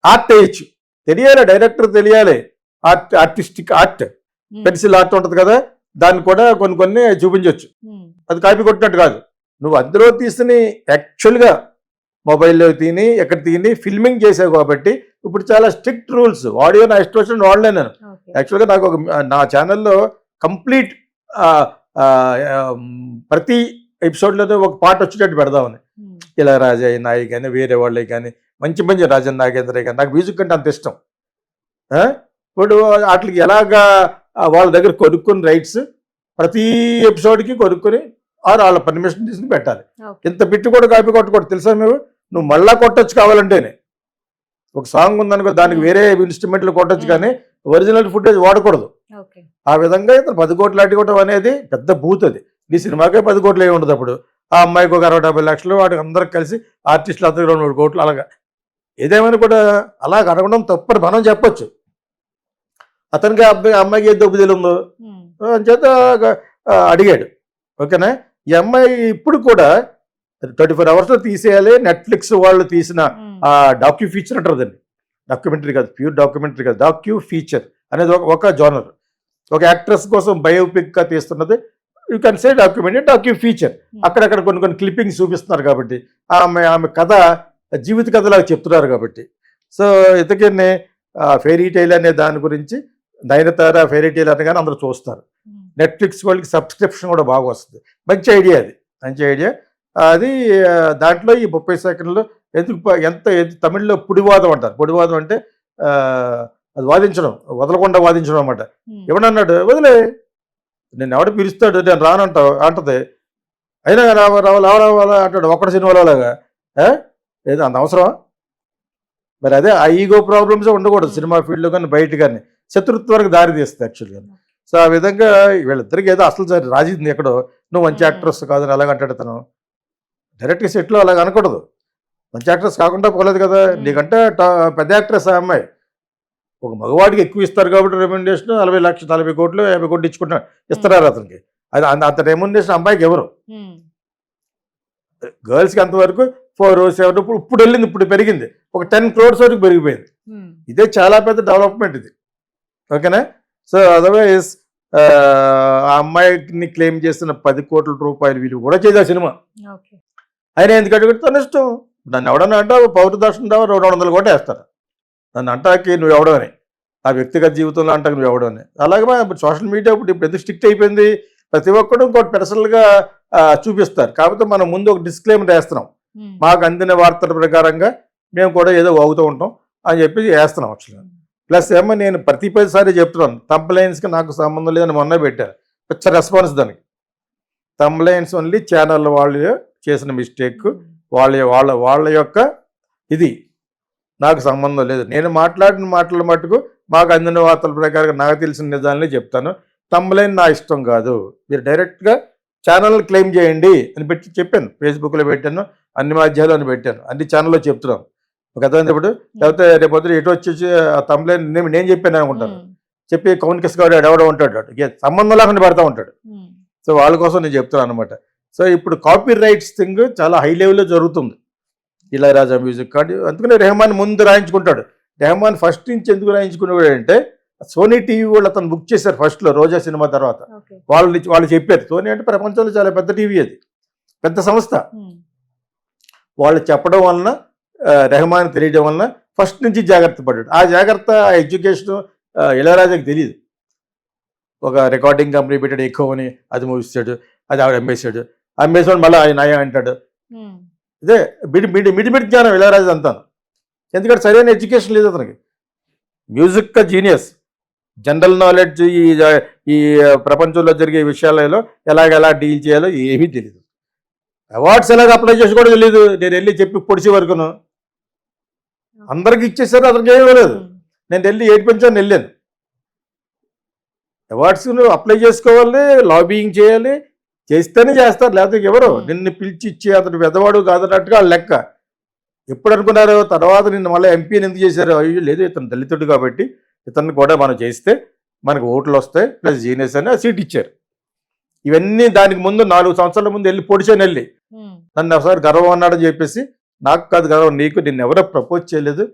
Art వేయచ్చు, తెలియాలి, director తెలియాలి, ఆర్టిస్టిక్ ఆర్ట్, పెన్సిల్ ఆర్ట్ ఉంటుంది కదా, దాన్ని కూడా కొన్ని చూపించవచ్చు. అది కాపీ కొట్టినట్టు కాదు. నువ్వు అందులో తీసుకుని యాక్చువల్గా మొబైల్లో తిని ఎక్కడ తిని ఫిల్మింగ్ చేసావు కాబట్టి ఇప్పుడు చాలా స్ట్రిక్ట్ రూల్స్. ఆడియో నా ఇష్టం వచ్చిన వాడలే నేను. యాక్చువల్గా నాకు నా ఛానల్లో కంప్లీట్ ప్రతి ఎపిసోడ్లోనే ఒక పాట వచ్చేటట్టు పెడదామని. ఇలా రాజా నాయి కానీ వేరే వాళ్ళే కానీ మంచి రాజన్ నాగేంద్ర కానీ నాకు మ్యూజిక్ అంటే అంత ఇష్టం. ఇప్పుడు వాటికి ఎలాగా వాళ్ళ దగ్గర కొనుక్కుని రైట్స్ ప్రతి ఎపిసోడ్కి కొనుక్కొని వాళ్ళ పర్మిషన్ తీసుకుని పెట్టాలి. ఇంత బిట్టు కూడా కాపీ కొట్టకూడదు తెలుసా నువ్వు మళ్ళా కొట్టచ్చు కావాలంటేనే. ఒక సాంగ్ ఉందనుకో దానికి వేరే ఇన్స్ట్రుమెంట్లు కొట్టచ్చు కానీ ఒరిజినల్ ఫుటేజ్ వాడకూడదు. ఆ విధంగా ఇతను 10 కోట్లు అడ్డుకోవడం అనేది పెద్ద బూత్. అది నీ సినిమాకే 10 కోట్లు ఏమి ఉండదు. అప్పుడు ఆ అమ్మాయికి ఒక 60-70 లక్షలు, వాడికి అందరికి కలిసి ఆర్టిస్టులు అందరికీ 2-3 కోట్లు అలాగా. ఏదేమైనా కూడా అలాగ అడగడం తప్పని మనం చెప్పొచ్చు. అతనికి అమ్మాయికి ఏ దొబ్బు తెలియదు అని చేత అడిగాడు. ఓకేనా. ఈ అమ్మాయి ఇప్పుడు కూడా 24 అవర్స్లో తీసేయాలి. నెట్ఫ్లిక్స్ వాళ్ళు తీసిన డాక్యూ ఫీచర్ అంటారు, డాక్యుమెంటరీ కాదు, ప్యూర్ డాక్యుమెంటరీ కాదు, డాక్యూ ఫీచర్ అనేది ఒక జోనర్. ఒక యాక్ట్రెస్ కోసం బయోపిక్గా తీస్తున్నది, you can say docu feature. అక్కడక్కడ కొన్ని క్లిప్పింగ్స్ చూపిస్తున్నారు కాబట్టి ఆమె కథ జీవిత కథలాగా చెప్తున్నారు కాబట్టి. సో ఇతకిని ఫెయిరీ టైల్ అనే దాని గురించి నయనతార ఫెయిరీ టైల్ అనగానే అందరూ చూస్తారు. నెట్ఫ్లిక్స్ వాళ్ళకి సబ్స్క్రిప్షన్ కూడా బాగా వస్తుంది. మంచి ఐడియా అది, మంచి ఐడియా అది. దాంట్లో ఈ 30 సెకండ్లు ఎంత తమిళ్లో పుడివాదం అంటారు. పుడివాదం అంటే అది వాదించడం, వదలకుండా వాదించడం అన్నమాట. ఎవడన్నాడు వదిలే, నేను ఎవడ పిలుస్తాడు, నేను అంటది, అయినా రావాలా అంటాడు ఒక్కడ సినిమాలో లాగా. ఏదో అంత అవసరమా? మరి అదే ఆ ఈగో ప్రాబ్లమ్స్ ఉండకూడదు సినిమా ఫీల్డ్లో కానీ బయట కానీ. శత్రుత్వానికి దారి తీస్తుంది యాక్చువల్గా. సో ఆ విధంగా వీళ్ళిద్దరికి ఏదో అసలు సరే రాజీంది ఎక్కడో, నువ్వు మంచి యాక్ట్రెస్ కాదని అలాగంటాడు తను. డైరెక్ట్గా సెట్లో అలాగ అనకూడదు. మంచి యాక్ట్రెస్ కాకుండా పోలేదు కదా, నీకంటే పెద్ద యాక్ట్రెస్ ఆ అమ్మాయి. ఒక మగవాడికి ఎక్కువ ఇస్తారు కాబట్టి రెమ్యునరేషన్ 40 లక్షలు 40 కోట్లు 50 కోట్లు ఇస్తున్నారు అతనికి. అది అంత రెమ్యునరేషన్ అమ్మాయికి ఎవరు? గర్ల్స్కి అంతవరకు 4-7 ఇప్పుడు వెళ్ళింది, ఇప్పుడు పెరిగింది, ఒక 10 crores వరకు పెరిగిపోయింది. ఇదే చాలా పెద్ద డెవలప్మెంట్ ఇది. ఓకేనా. సో అదర్వైజ్ ఆ అమ్మాయిని క్లెయిమ్ చేస్తున్న 10 కోట్ల రూపాయలు వీళ్ళు కూడా చేసే సినిమా ఆయన ఎందుకంటే తన ఇష్టం. నన్ను ఎవడన్నా అంటావు పౌరు దర్శనం 200 కోట్లు వేస్తారు. నన్ను అంటాకి నువ్వు ఎవడవని, ఆ వ్యక్తిగత జీవితంలో అంటాకి నువ్వు ఎవడవని. అలాగే ఇప్పుడు సోషల్ మీడియా ఇప్పుడు ఎందుకు స్ట్రిక్ట్ అయిపోయింది, ప్రతి ఒక్కడు ఇంకోటి పర్సనల్గా చూపిస్తారు. కాకపోతే మనం ముందు ఒక డిస్క్లైమర్ వేస్తున్నాం, మాకు అందిన వార్తల ప్రకారంగా మేము కూడా ఏదో వాగుతూ ఉంటాం అని చెప్పి వేస్తున్నాం యాక్చువల్గా. ప్లస్ ఏమో నేను ప్రతిసారి చెప్తున్నాను, తంప్లైన్స్కి నాకు సంబంధం లేదని మొన్న పెట్టారు, పిచ్చ రెస్పాన్స్ దానికి. తంప్లైన్స్ ఓన్లీ ఛానల్ వాళ్ళు చేసిన మిస్టేక్, వాళ్ళ యొక్క ఇది నాకు సంబంధం లేదు. నేను మాట్లాడిన మాటల మటుకు మాకు అందిన వార్తల ప్రకారం నాకు తెలిసిన నిజాలనే చెప్తాను. తంప్లైన్ నా ఇష్టం కాదు, మీరు డైరెక్ట్గా ఛానల్ క్లెయిమ్ చేయండి అని చెప్పాను. ఫేస్బుక్లో పెట్టాను, అన్ని మాధ్యమాలను పెట్టాను, అన్ని ఛానల్లో చెప్తున్నాను. ఒక అర్థమైంది. ఇప్పుడు లేకపోతే రేపొద్దు ఎటు వచ్చేసి ఆ తంప్లైన్ నేను చెప్పాను అనుకుంటాను, చెప్పి కౌన్కెస్ గారు ఎవడో ఉంటాడు, సంబంధం లేకుండా పెడతా ఉంటాడు. సో వాళ్ళ కోసం నేను చెప్తున్నాను అనమాట. సో ఇప్పుడు కాపీ రైట్స్ థింగ్ చాలా హై లెవెల్లో జరుగుతుంది. ఇళయరాజా మ్యూజిక్ కార్డు అందుకనే రెహమాన్ ముందు రాయించుకుంటాడు. రెహమాన్ ఫస్ట్ నుంచి ఎందుకు రాయించుకునేవాడు అంటే సోనీ టీవీ వాళ్ళు అతను బుక్ చేశారు ఫస్ట్లో రోజా సినిమా తర్వాత. వాళ్ళు చెప్పారు, సోనీ అంటే ప్రపంచంలో చాలా పెద్ద టీవీ, అది పెద్ద సంస్థ. వాళ్ళు చెప్పడం వలన రెహమాన్ తెలియడం వలన ఫస్ట్ నుంచి జాగ్రత్త పడ్డాడు. ఆ జాగ్రత్త ఆ ఎడ్యుకేషన్ ఇళయరాజాకి తెలియదు. ఒక రికార్డింగ్ కంపెనీ పెట్టాడు ఎక్కువ అని, అది మూవిస్తాడు, అది ఆవిడ అమ్మేసాడు, అమ్మేసాడు మళ్ళీ ఆయన అంటాడు. ఇదే మిడిమిడి జ్ఞానం ఇళయరాజా అంతాను. ఎందుకంటే సరైన ఎడ్యుకేషన్ లేదు అతనికి. మ్యూజిక్ జీనియస్, జనరల్ నాలెడ్జ్ ఈ ప్రపంచంలో జరిగే విషయాలలో ఎలా డీల్ చేయాలో ఏమీ తెలియదు. అవార్డ్స్ ఎలాగ అప్లై చేసి కూడా తెలియదు. నేను వెళ్ళి చెప్పి పొడిచే వరకును అందరికి ఇచ్చేసారు, అతనికి ఏమీ లేదు. నేను వెళ్ళి ఏడిపించాను, వెళ్ళాను. అవార్డ్స్ అప్లై చేసుకోవాలి, లాబింగ్ చేయాలి, చేస్తేనే చేస్తారు, లేకపోతే ఎవరు నిన్ను పిలిచి ఇచ్చి అతను పెద్దవాడు కాదన్నట్టుగా లెక్క. ఎప్పుడు అనుకున్నారు తర్వాత నిన్ను మళ్ళీ ఎంపీని ఎందుకు చేశారు? అయ్యో లేదు, ఇతను దళితుడు కాబట్టి ఇతన్ని కూడా మనం చేస్తే మనకు ఓట్లు వస్తాయి ప్లస్ జీనియస్ అని సీట్ ఇచ్చారు. ఇవన్నీ దానికి ముందు 4 సంవత్సరాల ముందు వెళ్ళి పొడిచాను, వెళ్ళి నన్ను ఒకసారి గర్వం అన్నాడని చెప్పేసి, నాకు కాదు గర్వం నీకు, నిన్ను ఎవరో ప్రపోజ్ చేయలేదు,